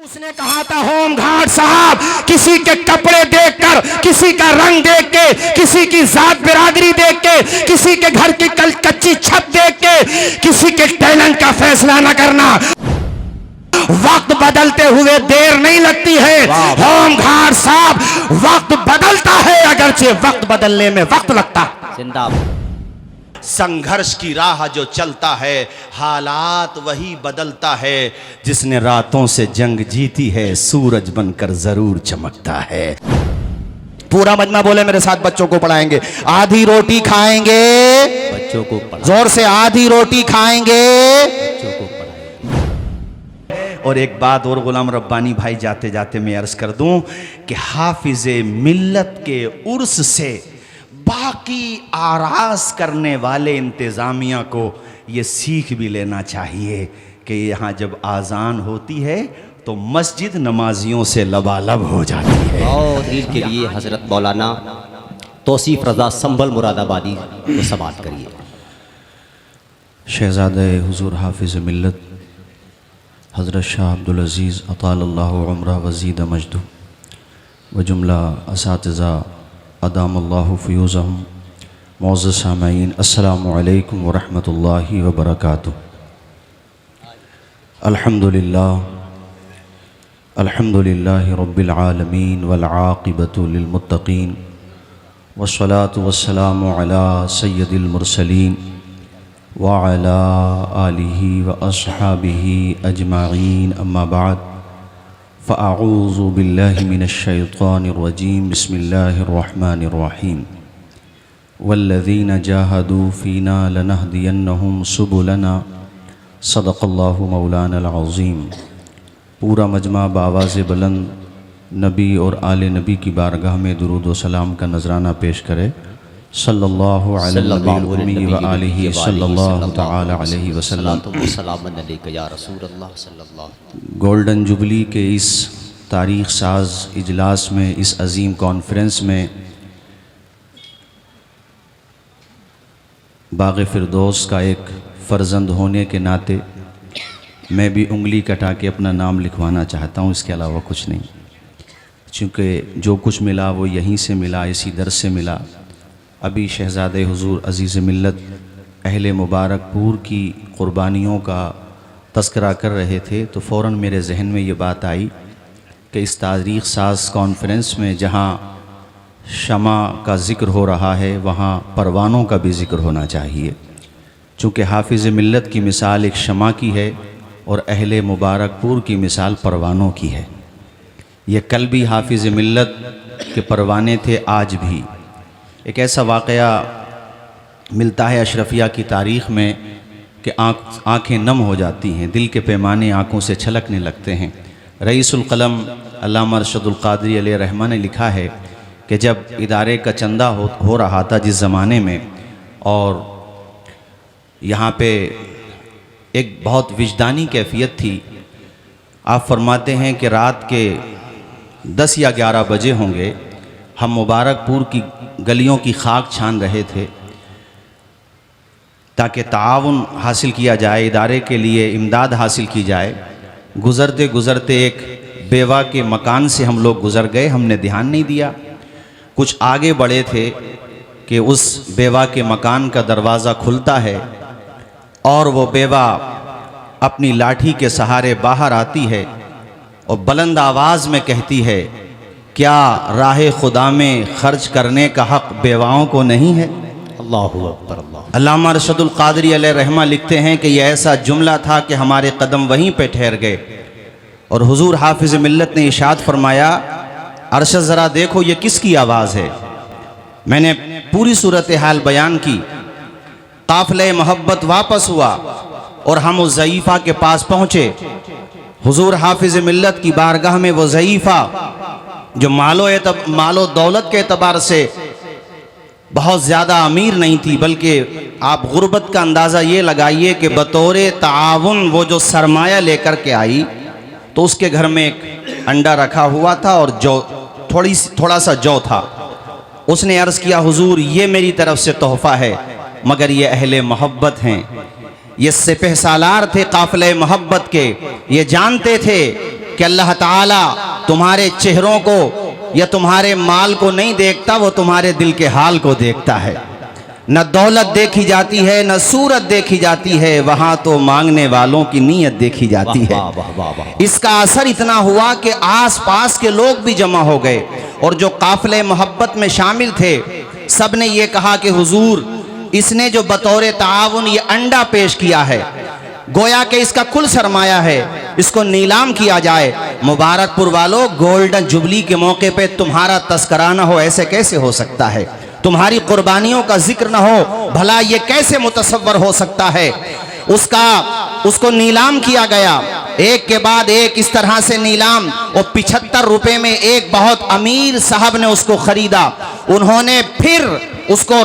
उसने कहा था होमगार्ड साहब, किसी के कपड़े देखकर, किसी का रंग देख के, किसी की जात बिरादरी देख के, किसी के घर की कच्ची छत देख के किसी के टैलेंट का फैसला न करना। वक्त बदलते हुए देर नहीं लगती है होमगार्ड साहब, वक्त बदलता है, अगरचे वक्त बदलने में वक्त लगता है। जिंदाबाद। संघर्ष की राह जो चलता है, हालात वही बदलता है। जिसने रातों से जंग जीती है, सूरज बनकर जरूर चमकता है। पूरा मजमा बोले मेरे साथ, बच्चों को पढ़ाएंगे। आधी रोटी खाएंगे, बच्चों को पढ़ा, जोर से आधी रोटी खाएंगे। बच्चों को पढ़ाएंगे। और एक बात और गुलाम रब्बानी भाई, जाते जाते मैं अर्ज कर दूं कि हाफिजे मिल्लत के उर्स से बाकी आराज करने वाले इंतज़ामिया को ये सीख भी लेना चाहिए कि यहाँ जब आज़ान होती है तो मस्जिद नमाजियों से लबालब हो जाती है। और दिल के लिए हजरत मौलाना तौसीफ रज़ा संभल मुरादाबादी को समाअत करिए। शहज़ादे हुज़ूर हाफिज़ मिल्लत हज़रत शाह अब्दुल अज़ीज़ अतालल्लाहु उम्रह वज़ीद मजदू व जुमला असातिज़ा अदामल्लाहु फ़यूज़हुम। मौज़्ज़ज़ सामईन, अस्सलामु अलैकुम व रहमतुल्लाहि व बरकातुहू। अल्हम्दुलिल्लाहि रब्बिल आलमीन वल आक़िबतु लिल मुत्तक़ीन वस्सलातु वस्सलामु अला सय्यदिल मुरसलीन व अला आलिहि व अस्हाबिहि अजमाईन, अम्मा बाद, फ़अऊज़ु बिल्लाहि मिनश्शैतानिर रजीम, बिस्मिल्लाहिर रहमानिर रहीम। वल्लज़ीना जाहदू फ़ीना लनहदियन्नहुम सुबुलना, सदक़ल्लाहु मौलानल अज़ीम। पूरा मजमा बावाज़ बुलंद नबी और आले नबी की बारगाह में दुरूद व सलाम का नजराना पेश करे। सल्लल्लाहु अलैहि व आलिहि सल्लल्लाहु तआला अलैहि वसल्लम। गोल्डन जुबली के इस तारीख़ साज इजलास में, इस अज़ीम कॉन्फ्रेंस में बाग़ फ़िरदौस का एक फ़र्जंद होने के नाते मैं भी उंगली कटा के अपना नाम लिखवाना चाहता हूँ, इसके अलावा कुछ नहीं। चूँकि जो कुछ मिला वो यहीं से मिला, इसी दर से मिला। अभी शहज़ादे हुज़ूर अज़ीज़ मिल्लत अहले मुबारकपुर की क़ुरबानियों का तज़किरा कर रहे थे तो फ़ौरन मेरे जहन में ये बात आई कि इस तारीख़ साज कॉन्फ्रेंस में जहाँ शमा का ज़िक्र हो रहा है, वहाँ परवानों का भी ज़िक्र होना चाहिए। चूँकि हाफिज़ मिल्लत की मिसाल एक शमा की है और अहले मुबारकपुर की मिसाल परवानों की है। ये कल भी हाफिज़ मिल्लत के परवाने थे, आज भी। एक ऐसा वाक़या मिलता है अशरफिया की तारीख़ में कि आँखें नम हो जाती हैं, दिल के पैमाने आँखों से छलकने लगते हैं। रईसुल क़लम अल्लामा अरशदुल क़ादरी अलैहि रहमा ने लिखा है कि जब इदारे का चंदा हो रहा था जिस ज़माने में, और यहाँ पे एक बहुत विजदानी कैफियत थी। आप फरमाते हैं कि रात के 10 या 11 बजे होंगे, हम मुबारकपुर की गलियों की खाक छान रहे थे ताकि ताउन हासिल किया जाए, इदारे के लिए इमदाद हासिल की जाए। गुज़रते गुज़रते एक बेवा के मकान से हम लोग गुज़र गए, हमने ध्यान नहीं दिया। कुछ आगे बढ़े थे कि उस बेवा के मकान का दरवाज़ा खुलता है और वो बेवा अपनी लाठी के सहारे बाहर आती है और बुलंद आवाज़ में कहती है, क्या राह खुदा में खर्च करने का हक़ बेवाओं को नहीं है? अल्लाहु अकबर। अल्लामा अरशदुल क़ादरी अलैहि रहमा लिखते हैं कि यह ऐसा जुमला था कि हमारे कदम वहीं पे ठहर गए और हुज़ूर हाफिज़ मिल्लत ने इरशाद फरमाया, अरशद ज़रा देखो ये किसकी आवाज़ है। मैंने पूरी सूरत हाल बयान की। काफ़िले मोहब्बत वापस हुआ और हम उस ज़ईफ़ा के पास पहुँचे। हुज़ूर हाफिज़ मिल्लत की बारगाह में वो ज़ईफ़ा जो मालो दौलत के एतबार से बहुत ज़्यादा अमीर नहीं थी, बल्कि आप गुर्बत का अंदाज़ा ये लगाइए कि बतौरे ताउन वो जो सरमाया लेकर के आई तो उसके घर में एक अंडा रखा हुआ था और जौ, थोड़ा सा जौ था। उसने अर्ज़ किया, हुजूर ये मेरी तरफ से तोहफ़ा है, मगर ये अहले मोहब्बत हैं, ये सिपह सालार थे काफ़िले मोहब्बत के, ये जानते थे कि अल्लाह ताला तुम्हारे चेहरों को या तुम्हारे माल को नहीं देखता, वो तुम्हारे दिल के हाल को देखता है। न दौलत देखी जाती है, न सूरत देखी जाती है, वहाँ तो मांगने वालों की नीयत देखी जाती है। वाह वाह वाह वाह। इसका असर इतना हुआ कि आस पास के लोग भी जमा हो गए और जो काफिले मोहब्बत में शामिल थे सब ने ये कहा कि हुजूर, इसने जो बतौर ताआवुन ये अंडा पेश किया है, गोया कि इसका कुल सरमाया है, इसको नीलाम किया जाए। मुबारकपुर वालों, गोल्डन जुबली के मौके पे तुम्हारा तस्करा न हो, ऐसे कैसे हो सकता है? तुम्हारी कुर्बानियों का जिक्र न हो, भला ये कैसे मुतसव्वर हो सकता है? उसको नीलाम किया गया, एक के बाद एक इस तरह से नीलाम, और 75 रुपए में एक बहुत अमीर साहब ने उसको खरीदा। उन्होंने फिर उसको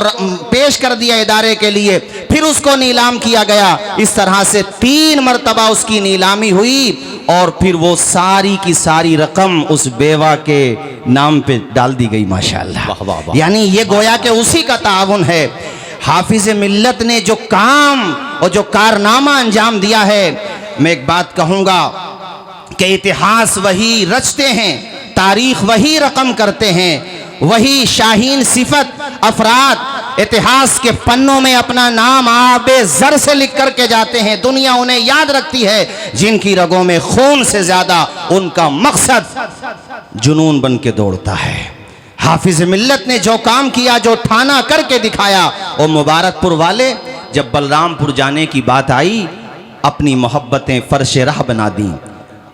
पेश कर दिया इदारे के लिए, फिर उसको नीलाम किया गया। इस तरह से 3 मरतबा उसकी नीलामी हुई और फिर वो सारी की सारी रकम उस बेवा के नाम पे डाल दी गई। माशाअल्लाह। वाह वाह वाह। यानी ये गोया के उसी का ताउन है। हाफिज मिल्लत ने जो काम और जो कारनामा अंजाम दिया है, मैं एक बात कहूँगा कि इतिहास वही रचते हैं, तारीख वही रकम करते हैं, वही शाहीन सिफत अफराद इतिहास के पन्नों में अपना नाम आबे ज़र से लिख करके जाते हैं। दुनिया उन्हें याद रखती है जिनकी रगों में खून से ज़्यादा उनका मकसद जुनून बन के दौड़ता है। हाफिज मिल्लत ने जो काम किया, जो ठाना करके दिखाया, और मुबारकपुर वाले जब बलरामपुर जाने की बात आई, अपनी मोहब्बतें फर्श राह बना दी,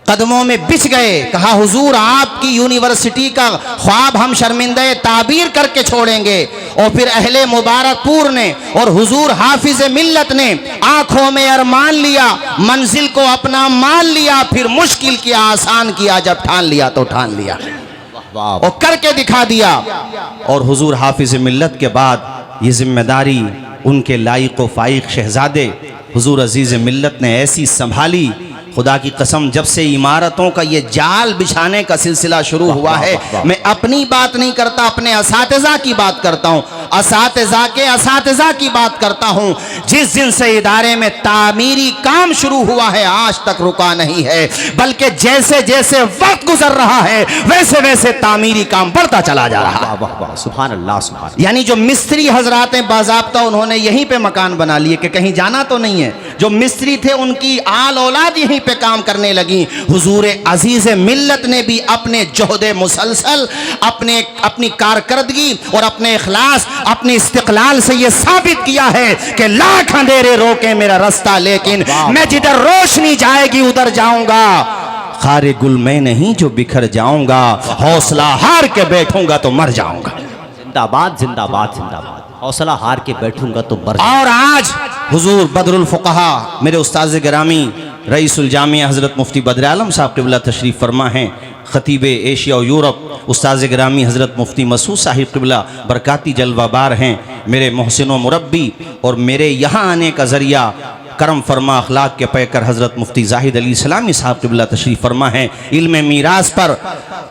कदमों में बिछ गए। कहा हुजूर, आपकी यूनिवर्सिटी का ख्वाब हम शर्मिंदे ताबीर करके छोड़ेंगे। और फिर अहले मुबारकपुर ने और हुजूर हाफिज मिल्लत ने आंखों में अरमान लिया, मंजिल को अपना मान लिया, फिर मुश्किल किया, आसान किया। जब ठान लिया तो ठान लिया और करके दिखा दिया। और हुजूर हाफिज मिल्लत के बाद ये जिम्मेदारी उनके लायक व फाइक शहजादे हुजूर अजीज मिल्लत ने ऐसी संभाली, खुदा की कसम, जब से इमारतों का ये जाल बिछाने का सिलसिला शुरू हुआ है, मैं अपनी बात नहीं करता, अपने असातिज़ा की बात करता हूँ, असातिज़ा के असातिज़ा की बात करता हूँ। जिस दिन से इदारे में तामीरी काम शुरू हुआ है, आज तक रुका नहीं है, बल्कि जैसे जैसे वक्त गुजर रहा है वैसे वैसे तामीरी काम बढ़ता चला जा रहा है। सुभान अल्लाह, सुभान। यानी जो मिस्त्री हजरात बाज़ाब्ता उन्होंने यहीं पे मकान बना लिए कि कहीं जाना तो नहीं है। जो मिस्त्री थे उनकी आल औलाद यहीं पे काम करने लगी। हुजूर अजीज मिल्लत ने भी अपने जोहदे मुसलसल, अपनी कारकर्दगी और अपने इखलास, अपनी इस्तिक़लाल से ये साबित किया है कि लाख अंधेरे रोके मेरा रास्ता, लेकिन मैं जिधर रोशनी जाएगी उधर जाऊंगा। खारे गुल मैं नहीं जो बिखर जाऊंगा, हौसला हार के बैठूंगा तो मर जाऊंगा। जिंदाबाद जिंदाबाद जिंदाबाद। हौसला हार के बैठूंगा तो मर। और आज हुजूर बदरुल फुक़हा मेरे उस्ताद गिरामी रईसुल जामिया हज़रत मुफ्ती बद्र आलम साहब क़िबला तशरीफ़ फरमा हैं, ख़तीब एशिया और यूरोप उस्ताद गिरामी हज़रत मुफ्ती मसूद साहिब क़िबला बरकाती जलवाबार हैं, मेरे मोहसिन व मुरब्बी और मेरे यहाँ आने का ज़रिया करम फरमा अखलाक के पैकर हज़रत मुफ्ती जाहिद अली सलामी साहब क़िबला तशरीफ़ फरमा हैं। इल्म मीरास पर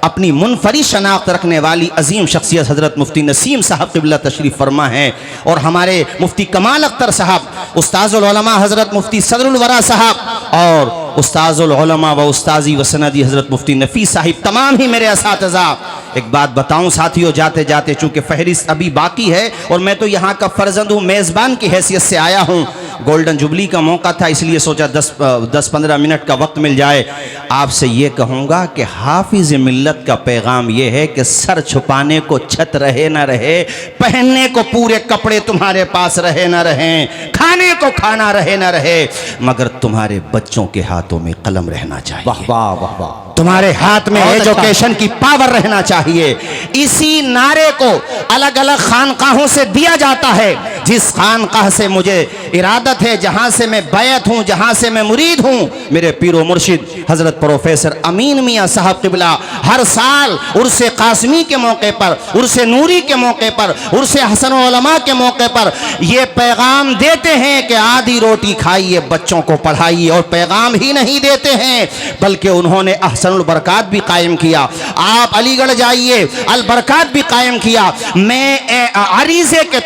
अपनी मुनफरिद शनाख्त रखने वाली अजीम शख्सियत हज़रत मुफ्ती नसीम साहब क़िबला तशरीफ़ फरमा हैं, और हमारे मुफ्ती कमाल अख्तर साहब, उस्ताज़ुल उलमा हज़रत मुफ्ती सदरुल वरा साहब, और उस्ताज़ुल उलमा व उस्ताज़ी व सनदी हज़रत मुफ्ती नफ़ीस साहिब, तमाम ही मेरे असातिज़ा। एक बात बताऊं साथियों, जाते जाते चूँकि फहरिस्त अभी बाकी है और मैं तो यहाँ का फ़र्जंद हूँ, मेज़बान की हैसियत से आया हूँ। गोल्डन जुबली का मौका था, इसलिए सोचा 10-15 मिनट का वक्त मिल जाए। आपसे ये कहूँगा कि हाफिज मिल्लत का पैगाम ये है कि सर छुपाने को छत रहे ना रहे, पहनने को पूरे कपड़े तुम्हारे पास रहे ना रहें, खाने को खाना रहे ना रहे, मगर तुम्हारे बच्चों के हाथों में कलम रहना चाहिए। वाह वाह वाह वाह। तुम्हारे हाथ में एजुकेशन की पावर रहना चाहिए। इसी नारे को अलग अलग खानकाहों से दिया जाता है। जिस खानकाह से मुझे इरादत है, जहाँ से मैं बैत हूँ, जहाँ से मैं मुरीद हूँ, मेरे पीरो मुर्शिद हज़रत प्रोफेसर अमीन मियाँ साहब क़िबला हर साल उर्से कासमी के मौके पर, उर्से नूरी के मौके पर, उर्से हसन उलमा के मौके पर ये पैगाम देते हैं कि आधी रोटी खाइए, बच्चों को पढ़ाइए। और पैगाम ही नहीं देते हैं बल्कि उन्होंने अहसनुल बरकात भी कायम किया। आप अलीगढ़ जाइए, अल बरकात भी कायम किया। मैं अरीज़े के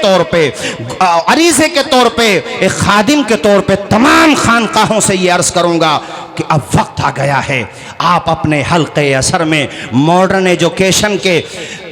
तौर पे एक खादिम के तौर पे तमाम खानकाहों से ये अर्ज़ करूँगा कि अब वक्त आ गया है, आप अपने हल्के असर में मॉडर्न एजुकेशन के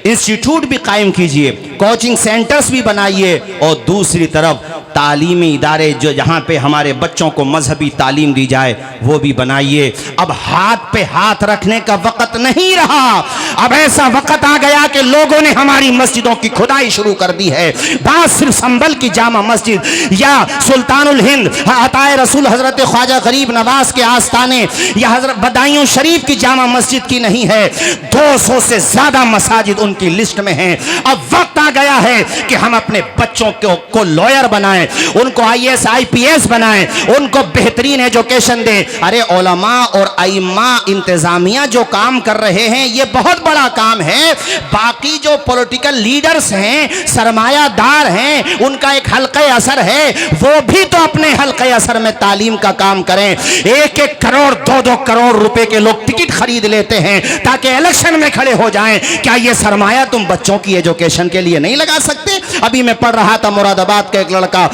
इंस्टीट्यूट भी कायम कीजिए, कोचिंग सेंटर्स भी बनाइए, और दूसरी तरफ तालीमी इदारे जो जहाँ पे हमारे बच्चों को मजहबी तालीम दी जाए वो भी बनाइए। अब हाथ पे हाथ रखने का वक्त नहीं रहा, अब ऐसा वक्त आ गया कि लोगों ने हमारी मस्जिदों की खुदाई शुरू कर दी है। बात सिर्फ संभल की जामा मस्जिद या सुल्तानुल हिंद अताए रसूल हजरत ख्वाजा गरीब नवाज के आस्थाने या हजरत बदायूं शरीफ की जामा मस्जिद की नहीं है, 200 से ज्यादा मसाजिद उनकी लिस्ट में हैं। अब वक्त आ गया है कि हम अपने बच्चों को लॉयर बनाएं, उनको IAS IPS बनाएं, उनको बेहतरीन एजुकेशन दें। अरे उलमा और आइम्मा इंतजामिया जो काम कर रहे हैं ये बहुत बड़ा काम है। बाकी जो पॉलिटिकल लीडर्स हैं, सरमायादार हैं, उनका एक हल्का असर है, वो भी तो अपने हल्के असर में तालीम का काम करें। 1-1 करोड़ 2-2 करोड़ रुपए के लोग टिकट खरीद लेते हैं ताकि इलेक्शन में खड़े हो जाएं। क्या ये सरमाया तुम बच्चों की एजुकेशन के लिए नहीं लगा सकते? अभी मैं पढ़ रहा था मुरादाबाद का एक लड़का,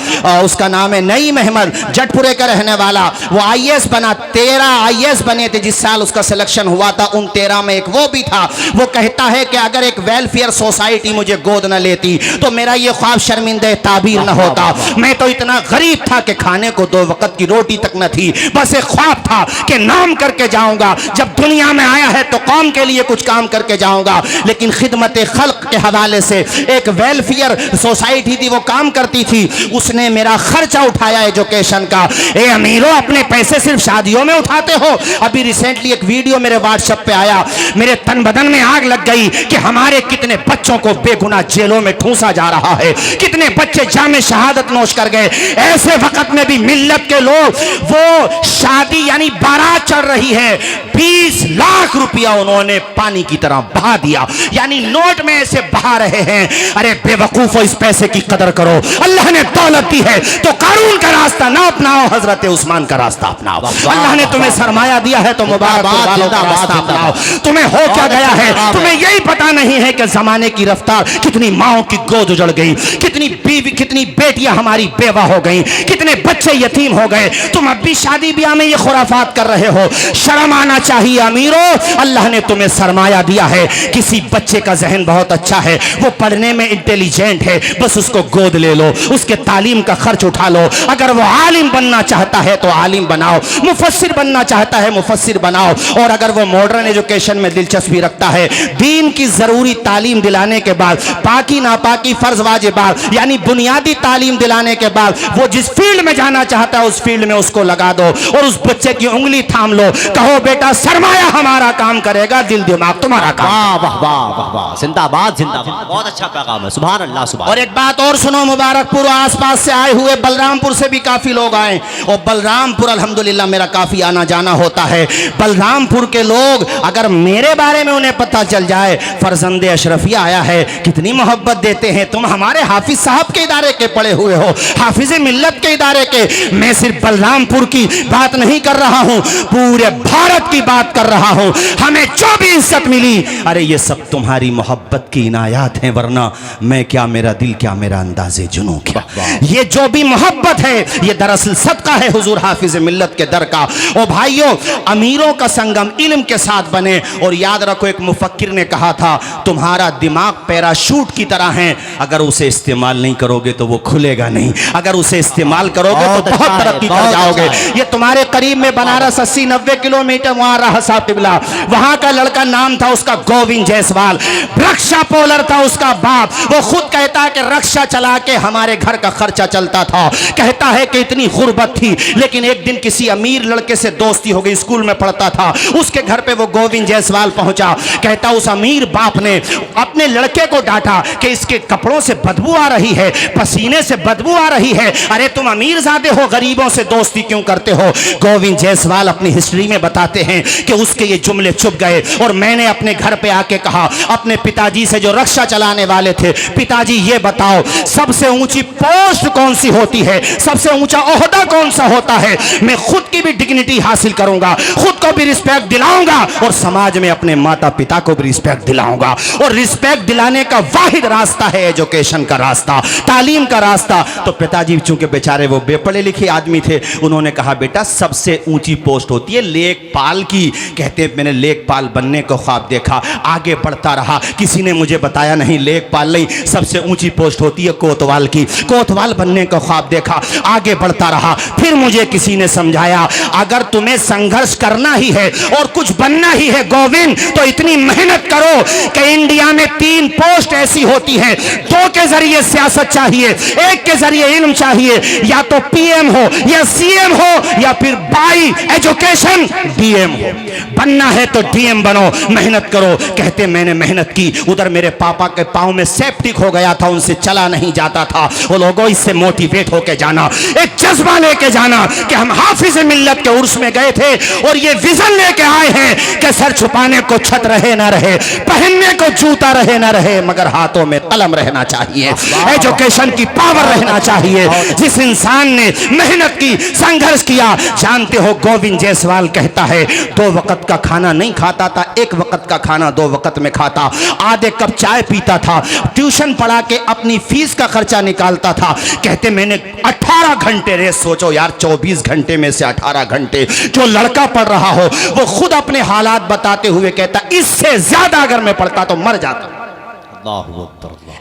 उसका नाम है नईम अहमद, जटपुरे का रहने वाला, वो IAS बना, 13 IAS बने थे जिस साल उसका सिलेक्शन हुआ था, उन 13 में एक वो भी था। वो कहता है कि अगर एक वेलफेयर सोसाइटी मुझे गोद न लेती तो मेरा ये ख्वाब शर्मिंदे ताबीर न होता। मैं तो इतना गरीब था कि खाने को 2 वक्त की रोटी तक न थी, बस एक ख्वाब था कि नाम करके जाऊंगा, जब दुनिया में आया है तो कौम के लिए कुछ काम करके जाऊंगा। लेकिन खिदमत खल्क के हवाले से एक वेलफेयर सोसाइटी थी, वो काम करती थी, उसने मेरा खर्चा उठाया एजुकेशन का। ए अमीरों, अपने पैसे सिर्फ शादियों में उठाते हो? अभी रिसेंटली एक वीडियो मेरे व्हाट्सएप पे आया, मेरे तन बदन में आग लग गई कि हमारे कितने बच्चों को बेगुनाह जेलों में ठूंसा जा रहा है, कितने बच्चे जामे शहादत नोश कर गए। ऐसे वक्त में भी मिल्लत के लोग, वो शादी यानी बारात चल रही है, 20 लाख रुपया उन्होंने पानी की तरह बहा दिया, यानी नोट में ऐसे बहा रहे हैं। अरे बेवकूफो, इस पैसे की कदर करो। अल्लाह ने दौलत दी है तो कारून का रास्ता ना अपनाओ, हजरत उस्मान का रास्ता अपनाओ। अल्लाह ने तुम्हें सरमाया दिया है तो मुबारक वालों का रास्ता अपनाओ। तुम्हें हो क्या गया है? तुम्हें यही पता नहीं है कि जमाने की रफ्तार, कितनी माओं की गोद उजड़ गई, कितनी बीवी, कितनी बेटियां हमारी बेवा हो गई, कितने बच्चे यतीम हो गए। तुम अब भी शादी ब्याह में ये खुराफात कर रहे हो। शर्म आना चाहिए अमीरों, अल्लाह ने तुम्हें सरमाया दिया है। किसी बच्चे का जहन बहुत अच्छा है, वो पढ़ने में इंटेलिजेंट है, बस उसको गोद ले लो, उसके तालीम का खर्च उठा लो। अगर वो आलिम बनना चाहता है तो आलिम बनाओ, मुफस्सिर बनना चाहता है मुफस्सिर बनाओ। और अगर वो मॉडर्न एजुकेशन में दिलचस्पी रखता है, दीन की जरूरी तालीम दिलाने के बाद, पाकी नापाकी फर्ज वाजिबात यानी बुनियादी तालीम दिलाने के बाद, वो जिस फील्ड में जाना चाहता है उस फील्ड में उसको लगा दो और उस बच्चे की उंगली थाम लो। कहो बेटा सरमाया हमारा काम करेगा, दिल दिमाग तुम्हारा काम। वाह वाह वाह वाह वाह, जिंदाबाद जिंदाबाद, बहुत अच्छा पैगाम है, सुभान अल्लाह सुभान। और एक बात और सुनो, मुबारकपुर आसपास से आए हुए, बलरामपुर से भी काफी लोग आए, और बलरामपुर अल्हम्दुलिल्लाह मेरा काफी आना जाना होता है। बलरामपुर के लोग अगर मेरे बारे में उन्हें पता चल जाए, फरजंदे अशरफिया आया है, कितनी मोहब्बत देते हैं। तुम हमारे हाफिज साहब के इदारे के पढ़े हुए हो, हाफिज मिल्लत के इदारे के। मैं सिर्फ बलरामपुर की बात नहीं कर रहा हूं, पूरे भारत की बात कर रहा हूं। हमें जो भी इज्जत मिली, अरे ये सब तुम्हारी मोहब्बत की इनायात हैं, वरना मैं क्या, मेरा दिल क्या, मेरा अंदाजे जुनून क्या। ये जो भी मोहब्बत है ये दरअसल सदका है हुजूर हाफिज मिल्लत के दर का। ओ भाइयों, अमीरों का संगम इल्म के साथ बने। और याद रखो, एक मुफक्किर ने कहा था, तुम्हारा दिमाग पैराशूट की तरह है, अगर उसे इस्तेमाल नहीं करोगे तो वो खुलेगा नहीं, अगर उसे इस्तेमाल करोगे तो बहुत तरक्की कर जाओगे। ये तुम्हारे करीब में बनारस 80-90 किलोमीटर वहां रहा साहब टिबला, वहां का लड़का नाम था उसका गोविंद जायसवाल, रक्षा पोलर था उसका बाप। वो खुद कहता है कि रक्षा चला के हमारे घर का खर्चा चलता था। कहता है कि इतनी गुर्बत थी, लेकिन एक दिन किसी अमीर लड़के से दोस्ती हो गई, स्कूल में पढ़ता था, उसके घर पे वो गोविंद जायसवाल पहुंचा। कहता उस अमीर बाप ने अपने लड़के को डांटा कि इसके कपड़ों से बदबू आ रही है, पसीने से बदबू आ रही है, अरे तुम अमीर ज़ादे हो, गरीबों से दोस्ती क्यों करते हो। गोविंद जायसवाल अपनी हिस्ट्री में बताते हैं कि उसके ये जुमले चुप गए और मैंने अपने घर पे आके कहा अपने पिताजी से जो रक्षा चलाने वाले थे, पिताजी ये बताओ सबसे ऊंची पोस्ट कौन सी होती है, सबसे ऊंचा ओहदा कौन सा होता है। मैं खुद की भी डिग्निटी हासिल करूंगा, खुद को भी रिस्पेक्ट दिलाऊंगा और समाज में अपने माता पिता को भी रिस्पेक्ट दिलाऊंगा। और रिस्पेक्ट दिलाने का वाहिद रास्ता है एजुकेशन का रास्ता, तालीम का रास्ता। तो पिताजी चूंकि बेचारे वो बेपढ़े लिखे आदमी थे, उन्होंने कहा बेटा सबसे ऊंची पोस्ट होती है लेखपाल की। कहते मैंने लेखपाल बनने को ख्वाब देखा, आगे बढ़ता रहा, किसी ने मुझे बताया नहीं लेखपाल नहीं, सबसे ऊंची पोस्ट होती है कोतवाल की। कोतवाल बनने का ख्वाब देखा, आगे बढ़ता रहा, फिर मुझे किसी ने समझाया अगर तुम्हें संघर्ष करना ही है और कुछ बनना ही है गोविंद, तो इतनी मेहनत करो कि इंडिया में 3 पोस्ट ऐसी होती हैं, 2 के जरिए सियासत चाहिए, 1 के जरिए इल्म चाहिए, या तो पीएम हो या सीएम हो या फिर बाई एजुकेशन डीएम हो। बनना है तो डीएम बनो, मेहनत करो। कहते मैंने मेहनत की, उधर मेरे पापा के पांव में सेप्टिक हो गया था, उनसे चला नहीं जाता था। वो लोगों इससे मोटिवेट होके जाना, एक जज्बा लेके जाना कि हम हाफिज मिल्लत के उर्स में गए थे और ये विजन लेके आए हैं कि सर छुपाने को छत रहे ना रहे, पहनने को जूता रहे ना रहे, मगर हाथों में कलम रहना चाहिए, एजुकेशन की पावर रहना चाहिए। जिस इंसान ने मेहनत की, संघर्ष किया, जानते हो गोविंद जायसवाल कहता है 2 वक्त का खाना नहीं खाता था, 1 वक्त का खाना 2 वक्त में खाता, आधे कप चाय पीता था, ट्यूशन पढ़ा के अपनी फीस का खर्चा निकालता था। कहते मैंने 18 घंटे रेस, सोचो यार 24 घंटे में से 18 घंटे जो लड़का पढ़ रहा हो, वो खुद अपने हालात बताते हुए कहता इससे ज्यादा अगर मैं पढ़ता तो मर जाता,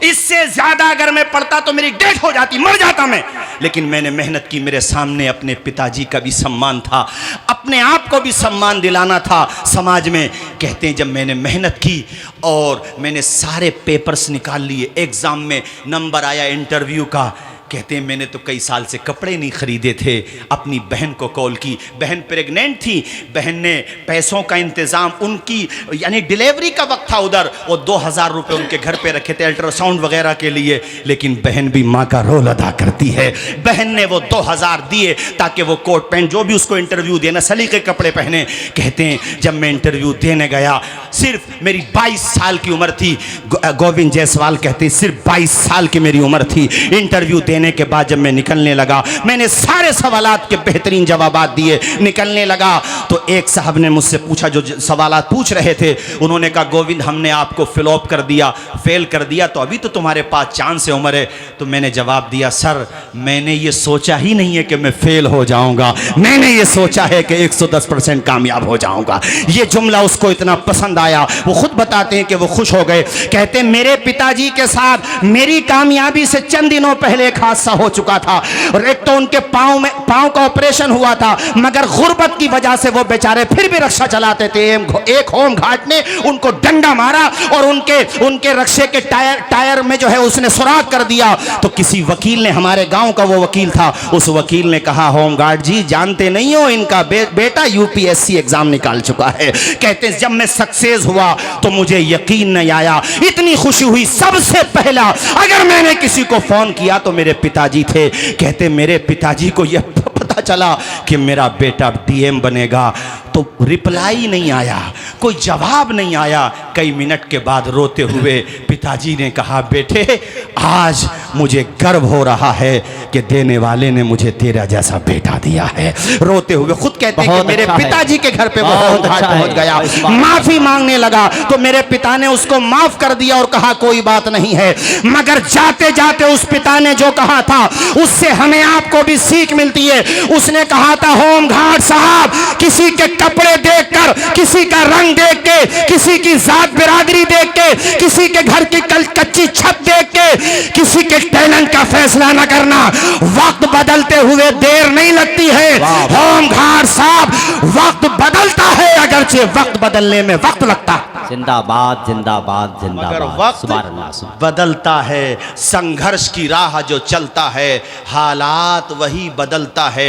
इससे ज्यादा अगर मैं पढ़ता तो मेरी डेथ हो जाती, मर जाता मैं। लेकिन मैंने मेहनत की, मेरे सामने अपने पिताजी का भी सम्मान था, अपने आप को भी सम्मान दिलाना था समाज में। कहते हैं जब मैंने मेहनत की और मैंने सारे पेपर्स निकाल लिए, एग्जाम में नंबर आया इंटरव्यू का, कहते हैं मैंने तो कई साल से कपड़े नहीं खरीदे थे। अपनी बहन को कॉल की, बहन प्रेग्नेंट थी, बहन ने पैसों का इंतज़ाम, उनकी यानी डिलीवरी का वक्त था उधर, वो 2000 रुपये उनके घर पे रखे थे अल्ट्रासाउंड वगैरह के लिए। लेकिन बहन भी माँ का रोल अदा करती है, बहन ने वो 2000 दिए ताकि वो कोट पैंट जो भी उसको इंटरव्यू देना, सलीके कपड़े पहने। कहते हैं जब मैं इंटरव्यू देने गया, सिर्फ मेरी 22 साल की उम्र थी, गोविंद जायसवाल कहते सिर्फ 22 साल की मेरी उम्र थी। इंटरव्यू देने के बाद जब मैं निकलने लगा, मैंने सारे सवालात के बेहतरीन जवाबात दिए, निकलने लगा तो एक साहब ने मुझसे पूछा, जो सवालात पूछ रहे थे, उन्होंने कहा गोविंद हमने आपको फ्लॉप कर दिया, फेल कर दिया, तो अभी तो तुम्हारे पास चांस है, उम्र है। तो मैंने जवाब दिया सर मैंने ये सोचा ही नहीं है कि मैं फेल हो जाऊंगा, मैंने ये सोचा है कि 110% कामयाब हो जाऊंगा। ये जुमला उसको इतना पसंद आया, वो खुद बताते हैं कि वो खुश हो गए। कहते मेरे पिताजी के साथ मेरी कामयाबी से चंद दिनों पहले हादसा हो चुका था, और एक तो उनके पांव का ऑपरेशन हुआ था, मगर गुर्बत की वजह से वो बेचारे फिर भी रक्षा चलाते थे। एक होम गार्ड ने उनको डंडा मारा और उनके रक्षे के टायर में जो है उसने सुराख कर दिया। तो किसी वकील ने, हमारे गांव का वो वकील था, उस वकील ने कहा होम गार्ड जी जानते नहीं हो इनका बेटा यूपीएससी एग्जाम निकाल चुका है। कहते जब मैं सक्सेस हुआ तो मुझे यकीन नहीं आया, इतनी खुशी हुई। सबसे पहला अगर मैंने किसी को फोन किया तो मेरे पिताजी थे। कहते मेरे पिताजी को यह पता चला कि मेरा बेटा डीएम बनेगा तो रिप्लाई नहीं आया, कोई जवाब नहीं आया। कई मिनट के बाद रोते हुए पिताजी ने कहा बेटे आज मुझे गर्व हो रहा है कि देने वाले ने मुझे तेरा जैसा बेटा दिया है। रोते हुए खुद कहते हैं कि मेरे पिताजी के घर पे बहुत घाट पहुंच गया, माफी मांगने लगा तो मेरे पिता ने उसको माफ कर दिया और कहा कोई बात नहीं है। मगर जाते जाते उस पिता ने जो कहा था उससे हमें आपको भी सीख मिलती है। उसने कहा था होम गार्ड साहब किसी के कपड़े देखकर, किसी का रंग देख के, किसी की जात बिरादरी देख के, किसी के घर की कच्ची छत देख के किसी के टैलेंट का फैसला न करना। वक्त बदलते हुए देर नहीं लगती है होम गार्ड साहब, वक्त बदलता है अगरचे वक्त बदलने में वक्त लगता है। जिंदाबाद जिंदाबाद जिंदाबाद। वक्त बदलता है, संघर्ष की राह जो चलता है, हालात वही बदलता है।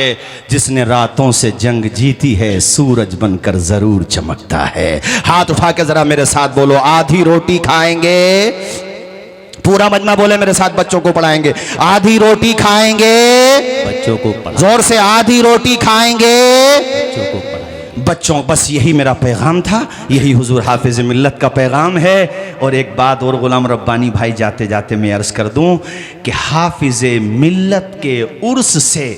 जिसने रातों से जंग जीती है सूरज बनकर जरूर चमकता है। हाथ उठा के जरा मेरे साथ बोलो आधी रोटी खाएंगे। पूरा मजमा बोले मेरे साथ, बच्चों को पढ़ाएंगे। आधी रोटी खाएंगे, बच्चों को पढ़ाएंगे। जोर से आधी रोटी खाएंगे, बच्चों को पढ़ाएंगे। बच्चों बस यही मेरा पैगाम था, यही हुजूर हाफिज मिल्लत का पैगाम है। और एक बात और गुलाम रब्बानी भाई जाते जाते मैं अर्ज कर दूं कि हाफिज मिल्लत के उर्स से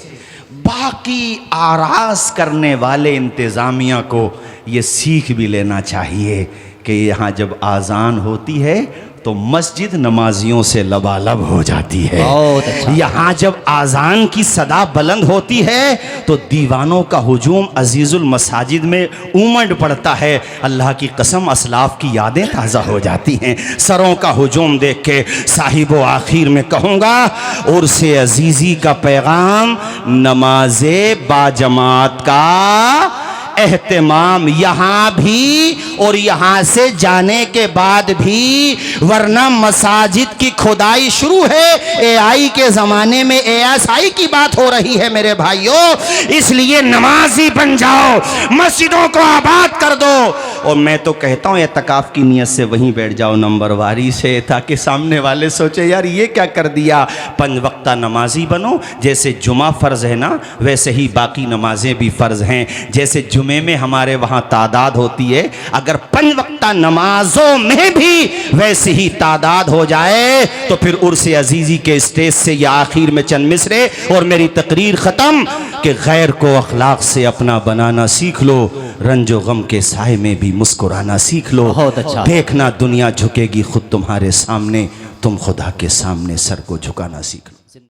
बाकी आराज करने वाले इंतजामिया को ये सीख भी लेना चाहिए कि यहाँ जब आज़ान होती है तो मस्जिद नमाजियों से लबालब हो जाती है। बहुत अच्छा। यहाँ जब आज़ान की सदा बुलंद होती है तो दीवानों का हुजूम अजीज़ुल मसाजिद में उमड़ पड़ता है। अल्लाह की कसम असलाफ की यादें ताज़ा हो जाती हैं। सरों का हुजूम देख के साहिबो आखिर में कहूँगा, उर्से अजीज़ी का पैगाम नमाज़े बाजमात का एहतमाम यहाँ भी और यहाँ से जाने के बाद भी, वरना मसाजिद की खुदाई शुरू है। एआई के ज़माने में एएसआई की बात हो रही है मेरे भाइयों, इसलिए नमाजी बन जाओ, मस्जिदों को आबाद कर दो। और मैं तो कहता हूँ एतकाफ़ की नीयत से वहीं बैठ जाओ नंबरवारी से, ताकि सामने वाले सोचे यार ये क्या कर दिया। 5 वक्ता नमाजी बनो, जैसे जुमा फ़र्ज़ है ना वैसे ही बाकी नमाजें भी फ़र्ज़ हैं। जैसे जुमे में हमारे वहाँ तादाद होती है, अगर 5 वक्ता नमाजों में भी वैसे ही तादाद हो जाए तो फिर उर्से अजीज़ी के स्टेज से या आखिर में चंद मिसरे और मेरी तकरीर ख़त्म कि गैर को अखलाक से अपना बनाना सीख लो, रंजो गम के साए में भी मुस्कुराना सीख लो। बहुत अच्छा। देखना दुनिया झुकेगी खुद तुम्हारे सामने, तुम खुदा के सामने सर को झुकाना सीख लो।